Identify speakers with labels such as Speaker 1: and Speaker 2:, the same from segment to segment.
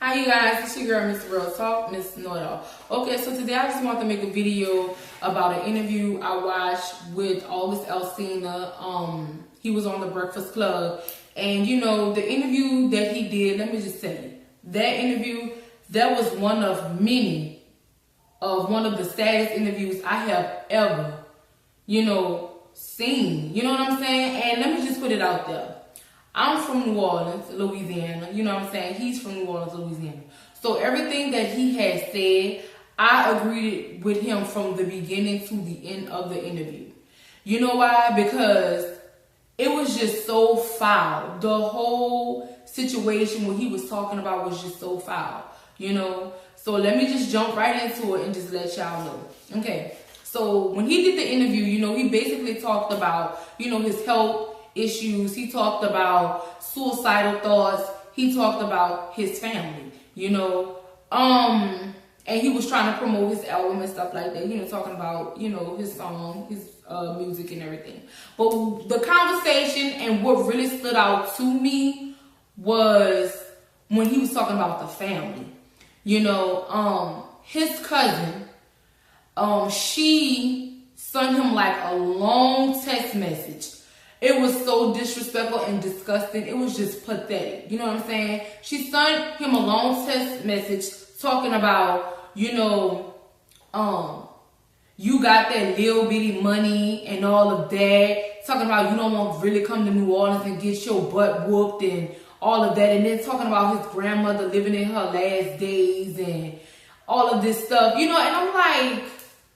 Speaker 1: Hi you guys, it's your girl Mz.KnowItAll, Mz.KnowItAll. Okay, so today I just want to make a video about an interview I watched with Alsina. He was on the Breakfast Club, and you know, the interview that he did, let me just tell you, that interview, that was one of many of one of the saddest interviews I have ever, seen. You know what I'm saying? And let me just put it out there. I'm from New Orleans, Louisiana. You know what I'm saying? He's from New Orleans, Louisiana. So everything that he has said, I agreed with him from the beginning to the end of the interview. You know why? Because it was just so foul. The whole situation what he was talking about was just so foul, So let me just jump right into it and just let y'all know. Okay. So when he did the interview, he basically talked about, his health issues. He talked about suicidal thoughts. He talked about his family, and he was trying to promote his album and stuff like that, talking about, his song, his music and everything. But the conversation and what really stood out to me was when he was talking about the family. His cousin, she sent him like a long text message. It was so disrespectful and disgusting. It was just pathetic. You know what I'm saying? She sent him a long text message talking about, you got that little bitty money and all of that. Talking about you don't want to really come to New Orleans and get your butt whooped and all of that. And then talking about his grandmother living in her last days and all of this stuff. And I'm like,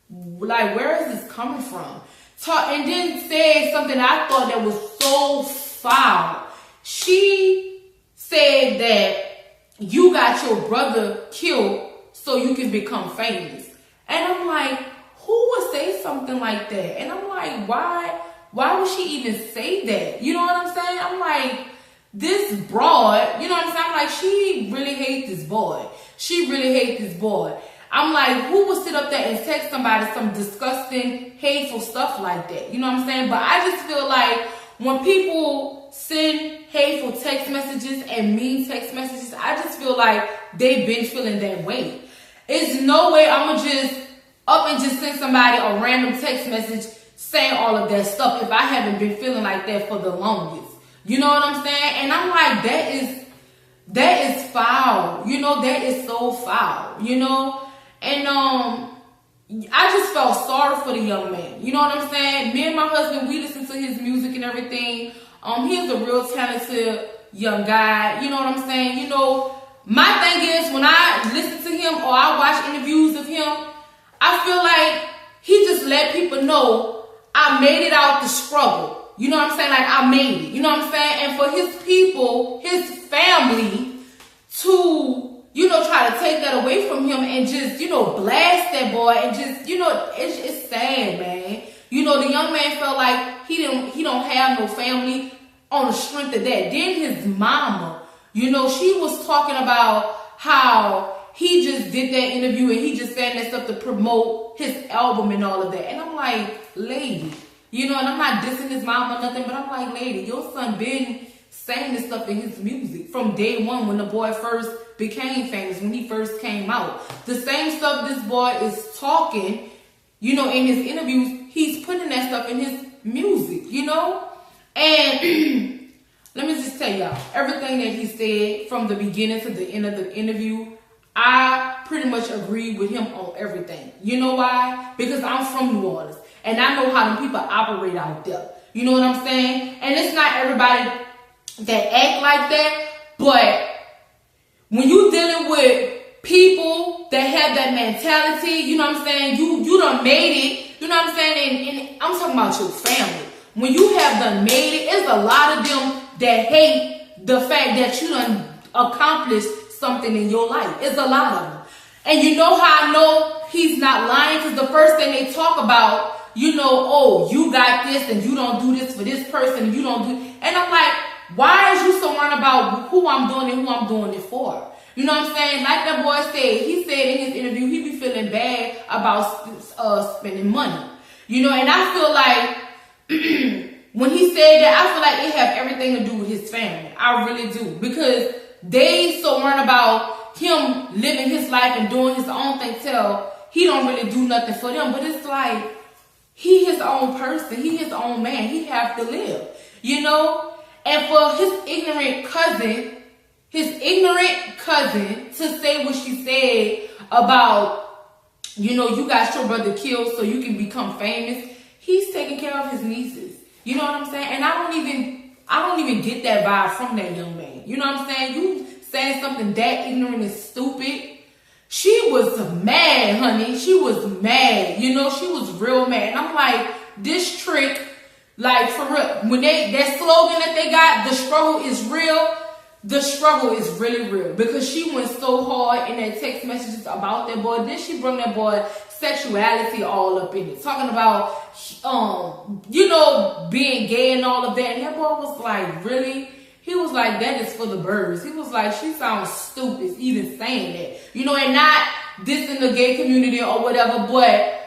Speaker 1: where is this coming from? And then said something I thought that was so foul. She said that you got your brother killed so you can become famous. And I'm like, who would say something like that? And I'm like, why would she even say that? You know what I'm saying? I'm like, this broad, you know what I'm saying? I'm like, she really hates this boy. She really hates this boy. I'm like, who would sit up there and text somebody some disgusting, hateful stuff like that? You know what I'm saying? But I just feel like when people send hateful text messages and mean text messages, I just feel like they've been feeling that way. It's no way I'm going to just up and just send somebody a random text message saying all of that stuff if I haven't been feeling like that for the longest. You know what I'm saying? And I'm like, that is foul. That is so foul, And I just felt sorry for the young man. You know what I'm saying? Me and my husband, we listen to his music and everything. He's a real talented young guy. You know what I'm saying? My thing is when I listen to him or I watch interviews of him, I feel like he just let people know I made it out the struggle. You know what I'm saying? Like I made it. You know what I'm saying? And for his people, his family to try to take that away from him and just, blast that boy and just, it's sad, man. The young man felt like he don't have no family on the strength of that. Then his mama, she was talking about how he just did that interview and he just saying that stuff to promote his album and all of that. And I'm like, lady, and I'm not dissing his mom or nothing, but I'm like, lady, your son been saying this stuff in his music from day one when the boy first became famous, when he first came out. The same stuff this boy is talking, in his interviews, he's putting that stuff in his music, And let me just tell y'all, everything that he said from the beginning to the end of the interview, I pretty much agree with him on everything. You know why? Because I'm from New Orleans and I know how them people operate out there. You know what I'm saying? And it's not everybody that act like that, but when you dealing with people that have that mentality, you know what I'm saying, you done made it, you know what I'm saying, and I'm talking about your family. When you have done made it, it's a lot of them that hate the fact that you done accomplished something in your life. It's a lot of them. And you know how I know he's not lying? Because the first thing they talk about, oh, you got this and you don't do this for this person, and you don't do, and I'm like, why is you so worried about who I'm doing and who I'm doing it for? You know what I'm saying? Like that boy said, he said in his interview, he be feeling bad about spending money. And I feel like when he said that, I feel like it have everything to do with his family. I really do. Because they so worried about him living his life and doing his own thing till he don't really do nothing for them. But it's like, he his own person. He his own man. He have to live, you know? And for his ignorant cousin to say what she said about, you know, you got your brother killed so you can become famous. He's taking care of his nieces. You know what I'm saying? And I don't even get that vibe from that young man. You know what I'm saying? You saying something that ignorant and stupid. She was mad, honey. She was mad. You know, she was real mad. And I'm like, this trick, like, for real, when that slogan that they got, the struggle is real, the struggle is really real. Because she went so hard in that text messages about that boy. Then she brought that boy sexuality all up in it. Talking about, you know, being gay and all of that. And that boy was like, really? He was like, that is for the birds. He was like, she sounds stupid even saying that. You know, and not dissing the gay community or whatever, but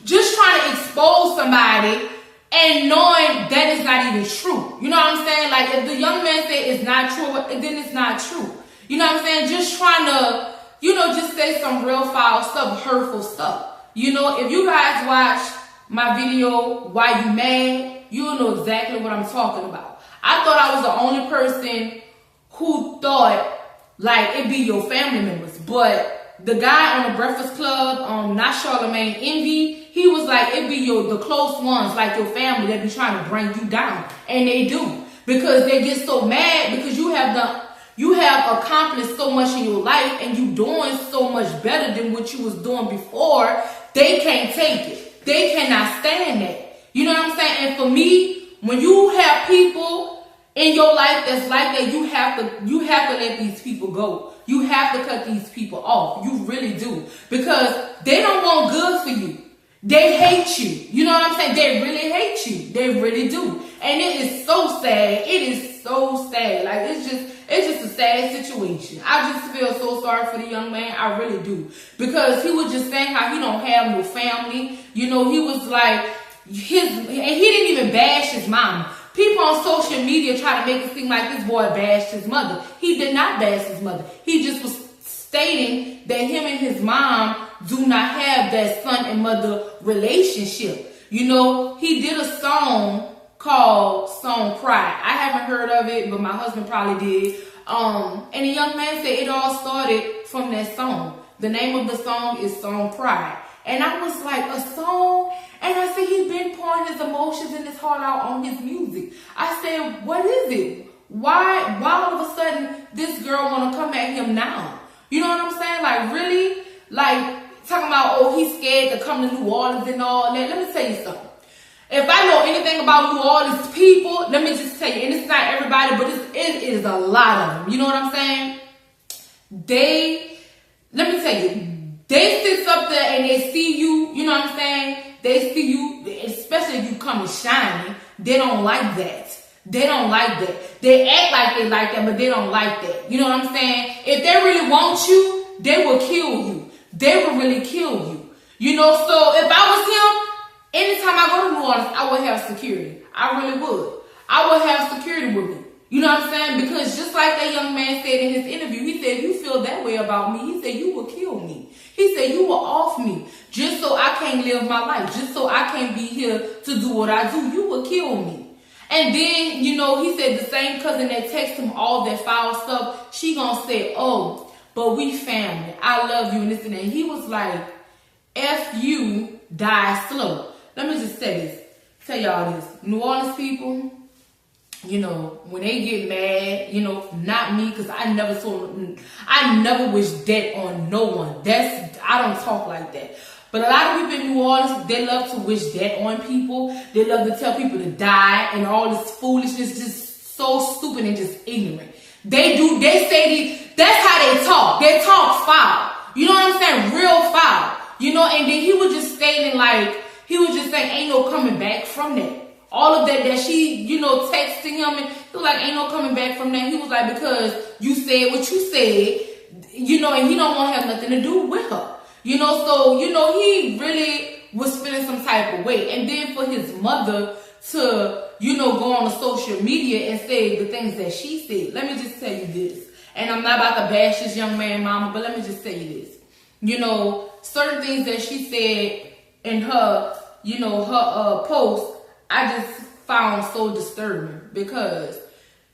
Speaker 1: just trying to expose somebody and knowing that is not even true. You know what I'm saying? Like, if the young man said it's not true, then it's not true. You know what I'm saying? Just trying to, you know, just say some real foul stuff, hurtful stuff. You know, if you guys watch my video, Why You Mad, you'll know exactly what I'm talking about. I thought I was the only person who thought, like, it be your family members. But the guy on the Breakfast Club, not Charlamagne, Envy, he was like, it be the close ones, like your family, that be trying to bring you down. And they do. Because they get so mad because you have accomplished so much in your life and you doing so much better than what you was doing before. They can't take it. They cannot stand that. You know what I'm saying? And for me, when you have people in your life that's like that, you have to let these people go. You have to cut these people off. You really do. Because they don't want good for you. They hate you. You know what I'm saying? They really hate you. They really do. And it is so sad. It is so sad. Like, it's just a sad situation. I just feel so sorry for the young man. I really do. Because he was just saying how he don't have no family. You know, he was like, and he didn't even bash his mama. People on social media try to make it seem like this boy bashed his mother. He did not bash his mother. He just was stating that him and his mom do not have that son and mother relationship. You know, he did a song called Song Pride. I haven't heard of it, but my husband probably did. And the young man said it all started from that song. The name of the song is Song Pride. And I was like, a song? And I said, he's been pouring his emotions and his heart out on his music. I said, what is it? Why all of a sudden this girl want to come at him now? You know what I'm saying? Like, really? Like, talking about, oh, he's scared to come to New Orleans and all that. Let me tell you something. If I know anything about New Orleans people, let me just tell you, and it's not everybody, but it is a lot of them. You know what I'm saying? Let me tell you, they sit up there and they see you, you know what I'm saying? They see you, especially if you come shining, they don't like that. They don't like that. They act like they like that, but they don't like that. You know what I'm saying? If they really want you, they will kill you. They will really kill you. You know, so if I was him, anytime I go to New Orleans, I would have security. I really would. I would have security with me. You know what I'm saying? Because just like that young man said in his interview, he said, if you feel that way about me, he said, you will kill me. He said, you will off me just so I can't live my life, just so I can't be here to do what I do. You will kill me. And then, you know, he said the same cousin that texted him all that foul stuff, she gonna say, oh, but we family. I love you and this and that. And he was like, F you, die slow. Let me just say this. Tell y'all this. New Orleans people, you know, when they get mad, you know, not me, because I never wish death on no one. I don't talk like that. But a lot of people in New Orleans, they love to wish death on people. They love to tell people to die and all this foolishness, just so stupid and just ignorant. They say that's how they talk. They talk foul. You know what I'm saying? Real foul. You know, and then he was just saying ain't no coming back from that. All of that she, you know, texting him, and he was like, ain't no coming back from that. He was like, because you said what you said, you know, and he don't want to have nothing to do with her. You know, so, you know, he really was feeling some type of way. And then for his mother to, you know, go on social media and say the things that she said, let me just tell you this. And I'm not about to bash this young man, mama, but let me just tell you this. You know, certain things that she said in her, you know, her post, I just found so disturbing because,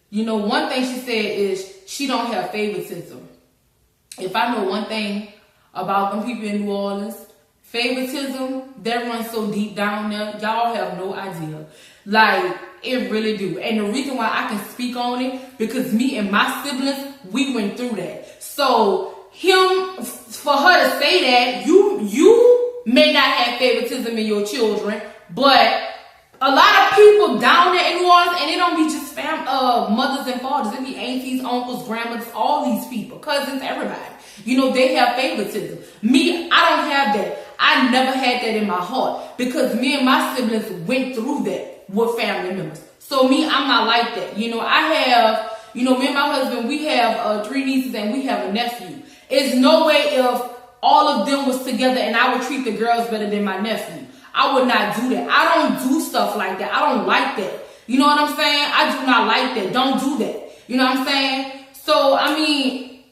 Speaker 1: you know, one thing she said is she don't have favoritism. If I know one thing about them people in New Orleans, favoritism, that runs so deep down there, y'all have no idea. Like, it really do. And the reason why I can speak on it, because me and my siblings, we went through that. So, for her to say that, you may not have favoritism in your children, but a lot of people down there in New Orleans, and it don't be just mothers and fathers, it be aunties, uncles, grandmothers, all these people, cousins, everybody. You know, they have favoritism. Me, I don't have that. I never had that in my heart because me and my siblings went through that with family members. So me, I'm not like that. You know, I have, you know, me and my husband, we have 3 nieces and we have a nephew. It's no way if all of them was together and I would treat the girls better than my nephew. I would not do that. I don't do stuff like that. I don't like that. You know what I'm saying? I do not like that. Don't do that. You know what I'm saying? So, I mean,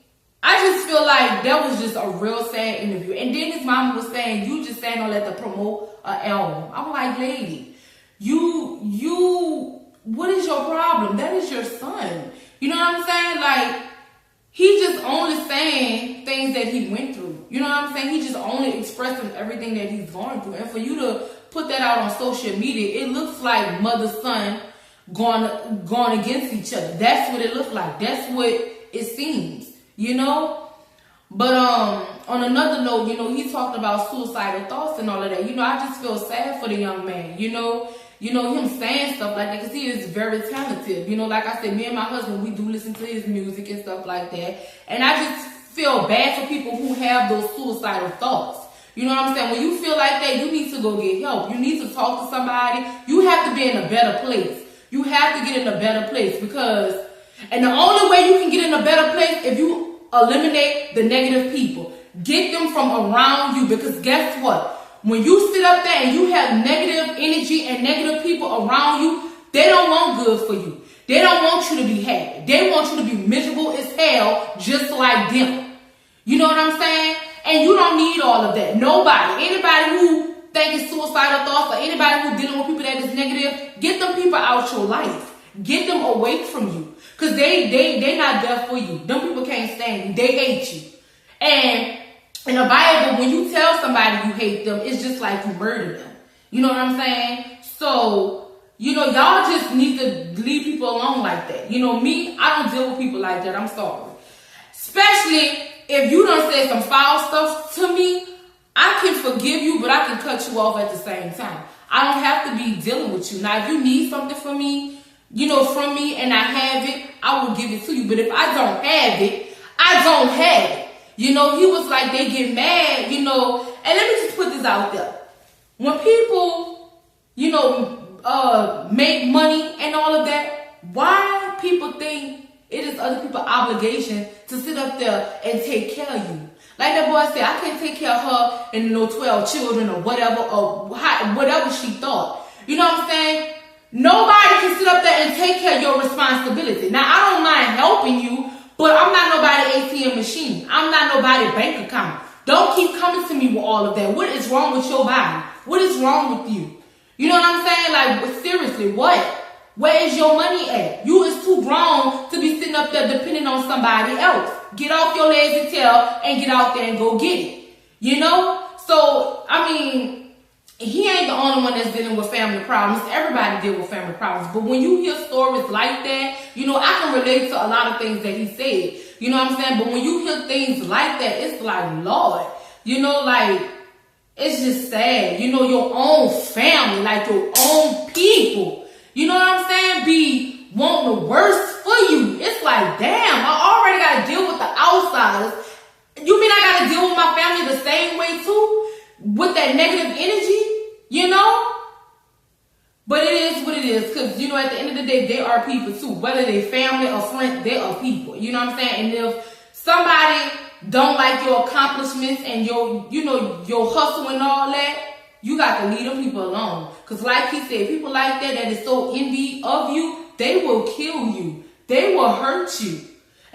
Speaker 1: I just feel like that was just a real sad interview. And then his mama was saying, you just saying all that to promote an album. I'm like, lady, what is your problem? That is your son. You know what I'm saying? Like, he just only saying things that he went through. You know what I'm saying? He just only expressing everything that he's going through. And for you to put that out on social media, it looks like mother-son going against each other. That's what it looks like. That's what it seems, you know? But on another note, you know, he talked about suicidal thoughts and all of that. You know, I just feel sad for the young man, you know? You know, him saying stuff like that, because he is very talented. You know, like I said, me and my husband, we do listen to his music and stuff like that. And I just feel bad for people who have those suicidal thoughts. You know what I'm saying? When you feel like that, you need to go get help. You need to talk to somebody. You have to be in a better place. You have to get in a better place because, and the only way you can get in a better place if you eliminate the negative people. Get them from around you, because guess what? When you sit up there and you have negative energy and negative people around you, they don't want good for you. They don't want you to be happy. They want you to be miserable as hell, just like them. You know what I'm saying? And you don't need all of that. Nobody. Anybody who thinking suicidal thoughts or anybody who dealing with people that is negative, get them people out your life. Get them away from you. Because they not there for you. Them people can't stand you. They hate you. And in the Bible, when you tell somebody you hate them, it's just like you murder them. You know what I'm saying? So, you know, y'all just need to leave people alone like that. You know, me, I don't deal with people like that. I'm sorry. Especially if you done said some foul stuff to me, I can forgive you, but I can cut you off at the same time. I don't have to be dealing with you. Now, if you need something from me, you know, from me, and I have it, I will give it to you. But if I don't have it, I don't have it. You know, he was like, they get mad, you know. And let me just put this out there. When people, you know, make money and all of that, why people think it is other people's obligation to sit up there and take care of you? Like that boy said, I can't take care of her and 12 children or whatever she thought. You know what I'm saying? Nobody can sit up there and take care of your responsibility. Now, I don't mind helping you, but I'm not nobody ATM machine. I'm not nobody bank account. Don't keep coming to me with all of that. What is wrong with your body? What is wrong with you? You know what I'm saying? Like, seriously, what? Where is your money at? You is too grown to be sitting up there depending on somebody else. Get off your lazy tail and get out there and go get it. You know? So, I mean, he ain't the only one that's dealing with family problems. Everybody deal with family problems. But when you hear stories like that, you know, I can relate to a lot of things that he said. You know what I'm saying? But when you hear things like that, it's like, Lord, you know, like, it's just sad. You know, your own family, like your own people, you know what I'm saying, be wanting the worst for you. It's like, damn, I already got to deal with the outsiders. You mean I got to deal with my family the same way too? With that negative energy, you know? But it is what it is, because, you know, at the end of the day, they are people too. Whether they family or friends, they are people. You know what I'm saying? And if somebody don't like your accomplishments and your, you know, your hustle and all that, you got to leave them people alone. Because like he said, people like that is so envy of you, they will kill you. They will hurt you.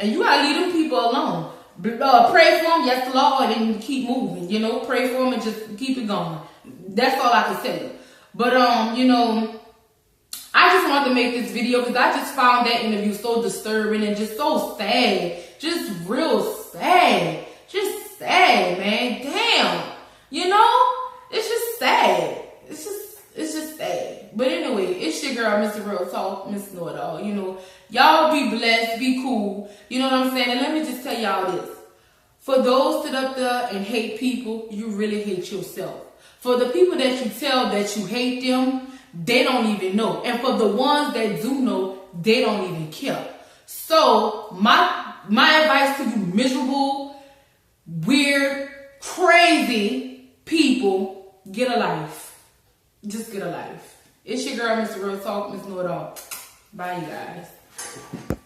Speaker 1: And you gotta leave them people alone. Pray for them, yes, Lord, and keep moving. You know, pray for them and just keep it going. That's all I can say. But you know, I just wanted to make this video because I just found that interview so disturbing and just so sad. Just real sad. Just sad, man. Damn. You know? It's just sad. It's just sad. But anyway, it's your girl, Mr. Real Talk, Mz. Know-It-All. You know, y'all be blessed, be cool. You know what I'm saying? And let me just tell y'all this. For those that up there and hate people, you really hate yourself. For the people that you tell that you hate them, they don't even know. And for the ones that do know, they don't even care. So my advice to you miserable, weird, crazy people, get a life. Just get a life. It's your girl, Mr. Real Talk, Mz. Know-It-All. Bye, you guys.